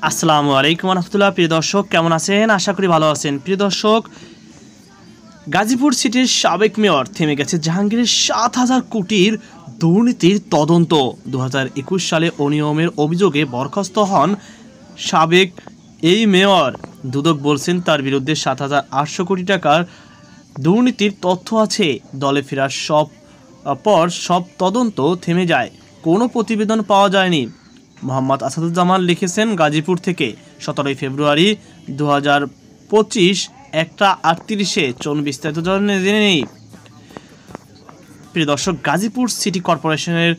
আসসালামু আলাইকুম রহমতুল্লাহ। প্রিয় দর্শক, কেমন আছেন? আশা করি ভালো আছেন। প্রিয় দর্শক, গাজীপুর সিটির সাবেক মেয়র থেমে গেছে জাহাঙ্গীরের ৭,০০০ কোটির দুর্নীতির তদন্ত। ২০২১ সালে অনিয়মের অভিযোগে বরখাস্ত হন সাবেক এই মেয়র। দুদক বলছেন তার বিরুদ্ধে ৭,৮০০ কোটি টাকার দুর্নীতির তথ্য আছে। দলে ফেরার সব তদন্ত থেমে যায়, কোনো প্রতিবেদন পাওয়া যায়নি। মোহাম্মদ আসাদুজ্জামান লিখেছেন গাজীপুর থেকে। ১৭ ফেব্রুয়ারি ২০২৫ ১টা ৩৮-এ। চলুন বিস্তারিত জেনে নেই। প্রিয় দর্শক, গাজীপুর সিটি কর্পোরেশনের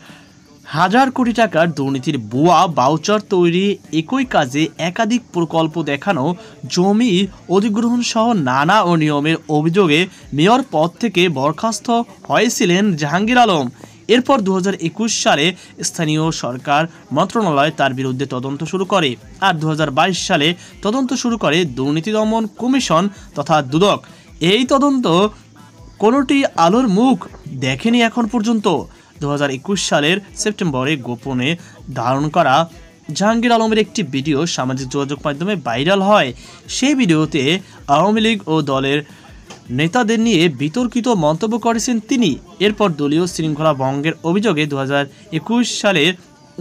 ১,০০০ কোটি টাকার দুর্নীতির ভুয়া ভাউচার তৈরি, একই কাজে একাধিক প্রকল্প দেখানো, জমি অধিগ্রহণ সহ নানা অনিয়মের অভিযোগে মেয়র পদ থেকে বরখাস্ত হয়েছিলেন জাহাঙ্গীর আলম। এরপর ২০২১ সালে স্থানীয় সরকার মন্ত্রণালয় তার বিরুদ্ধে তদন্ত শুরু করে, আর ২০২২ সালে তদন্ত শুরু করে দুর্নীতি দমন কমিশন তথা দুদক। এই তদন্ত কোনোটি আলোর মুখ দেখেনি এখন পর্যন্ত। ২০২১ সালের সেপ্টেম্বরে গোপনে ধারণ করা জাহাঙ্গীর আলমের একটি ভিডিও সামাজিক যোগাযোগ মাধ্যমে ভাইরাল হয়। সেই ভিডিওতে আওয়ামী লীগ ও দলের নেতাদের নিয়ে বিতর্কিত মন্তব্য করেছেন তিনি। এরপর দলীয় শৃঙ্খলা ভঙ্গের অভিযোগে ২০২১ সালের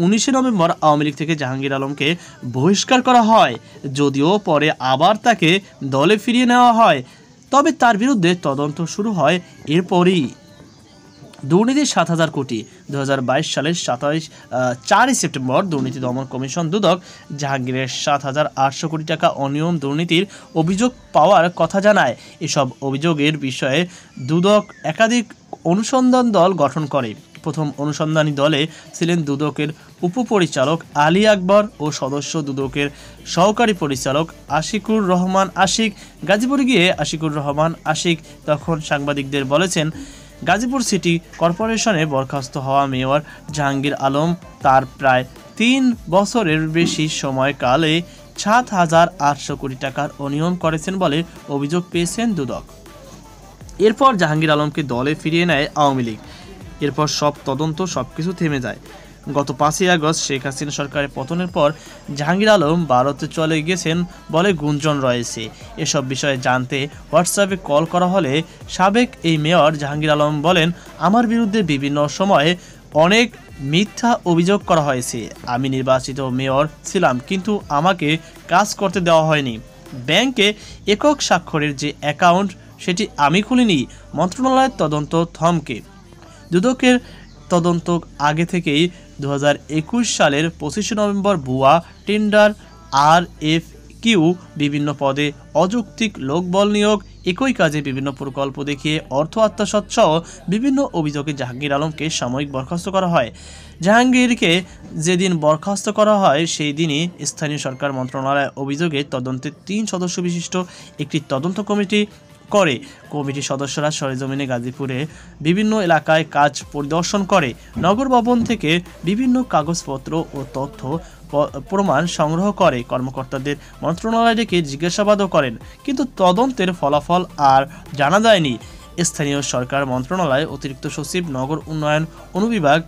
১৯ নভেম্বর আওয়ামী লীগ থেকে জাহাঙ্গীর আলমকে বহিষ্কার করা হয়, যদিও পরে আবার তাকে দলে ফিরিয়ে নেওয়া হয়। তবে তার বিরুদ্ধে তদন্ত শুরু হয় এরপরই। দুর্নীতির ৭,০০০ কোটি। ২০২২ সালের ৪ সেপ্টেম্বর দুর্নীতি দমন কমিশন দুদক জাহাঙ্গীরের ৭,৮০০ কোটি টাকা অনিয়ম দুর্নীতির অভিযোগ পাওয়ার কথা জানায়। এসব অভিযোগের বিষয়ে দুদক একাধিক অনুসন্ধান দল গঠন করে। প্রথম অনুসন্ধানী দলে ছিলেন দুদকের উপপরিচালক আলী আকবর ও সদস্য দুদকের সহকারী পরিচালক আশিকুর রহমান আশিক। গাজীপুরে গিয়ে আশিকুর রহমান আশিক তখন সাংবাদিকদের বলেছেন, গাজীপুর সিটি কর্পোরেশনে বরখাস্ত হওয়া মেয়র জাহাঙ্গীর আলম তার প্রায় ৩ বছরের বেশি সময়কালে ৭,৮০০ কোটি টাকার অনিয়ম করেছেন বলে অভিযোগ পেয়েছেন দুদক। এরপর জাহাঙ্গীর আলমকে দলে ফিরিয়ে নেয় আওয়ামী লীগ। এরপর সব তদন্ত সবকিছু থেমে যায়। গত ৫ই আগস্ট শেখ হাসিনা সরকারের পতনের পর জাহাঙ্গীর আলম ভারতে চলে গেছেন বলে গুঞ্জন রয়েছে। এসব বিষয়ে জানতে হোয়াটসঅ্যাপে কল করা হলে সাবেক এই মেয়র জাহাঙ্গীর আলম বলেন, আমার বিরুদ্ধে বিভিন্ন সময়ে অনেক মিথ্যা অভিযোগ করা হয়েছে। আমি নির্বাচিত মেয়র ছিলাম, কিন্তু আমাকে কাজ করতে দেওয়া হয়নি। ব্যাংকে একক স্বাক্ষরের যে অ্যাকাউন্ট সেটি আমি খুলিনি। মন্ত্রণালয়ের তদন্ত থমকে। দুদকের তদন্ত আগে থেকেই ২০২১ সালের ২৫ নভেম্বর ভুয়া টেন্ডার, RFQ, বিভিন্ন পদে অযৌক্তিক লোকবল নিয়োগ, একই কাজে বিভিন্ন প্রকল্প দেখিয়ে অর্থ আত্মসাৎ সহ বিভিন্ন অভিযোগে জাহাঙ্গীর আলমকে সাময়িক বরখাস্ত করা হয়। জাহাঙ্গীরকে যেদিন বরখাস্ত করা হয় সেই দিনই স্থানীয় সরকার মন্ত্রণালয় অভিযোগে তদন্তে ৩ সদস্য বিশিষ্ট একটি তদন্ত কমিটি করে। কমিটির সদস্যরা সরেজমিনে গাজীপুরে বিভিন্ন এলাকায় কাজ পরিদর্শন করে, নগর ভবন থেকে বিভিন্ন কাগজপত্র ও তথ্য প্রমাণ সংগ্রহ করে, কর্মকর্তাদের মন্ত্রণালয়ে ডেকে জিজ্ঞাসাবাদও করেন, কিন্তু তদন্তের ফলাফল আর জানা যায়নি। স্থানীয় সরকার মন্ত্রণালয় অতিরিক্ত সচিব নগর উন্নয়ন অনুবিভাগ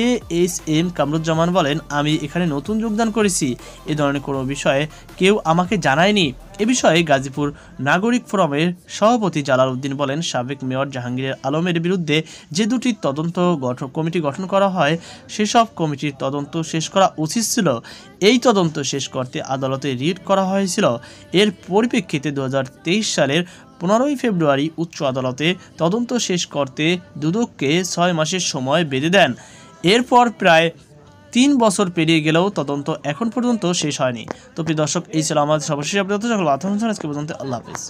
ASM কামরুজ্জামান বলেন, আমি এখানে নতুন যোগদান করেছি, এ ধরনের কোনো বিষয়ে কেউ আমাকে জানায়নি। এ বিষয়ে গাজীপুর নাগরিক ফোরামের সভাপতি জালাল উদ্দিন বলেন, সাবেক মেয়র জাহাঙ্গীর আলমের বিরুদ্ধে যে দুটি তদন্ত কমিটি গঠন করা হয় সেসব কমিটির তদন্ত শেষ করা উচিত ছিল। এই তদন্ত শেষ করতে আদালতে রিট করা হয়েছিল। এর পরিপ্রেক্ষিতে ২০২৩ সালের ১৫ ফেব্রুয়ারি উচ্চ আদালতে তদন্ত শেষ করতে দুদককে ৬ মাসের সময় বেঁধে দেন। এরপর প্রায় ৩ বছর পেরিয়ে গেলেও তদন্ত এখন পর্যন্ত শেষ হয়নি। তো প্রিয় দর্শক, এই ছিল আমাদের সর্বশেষ আপডেট। সকল আজকে পর্যন্ত আল্লাহ হাফেজ।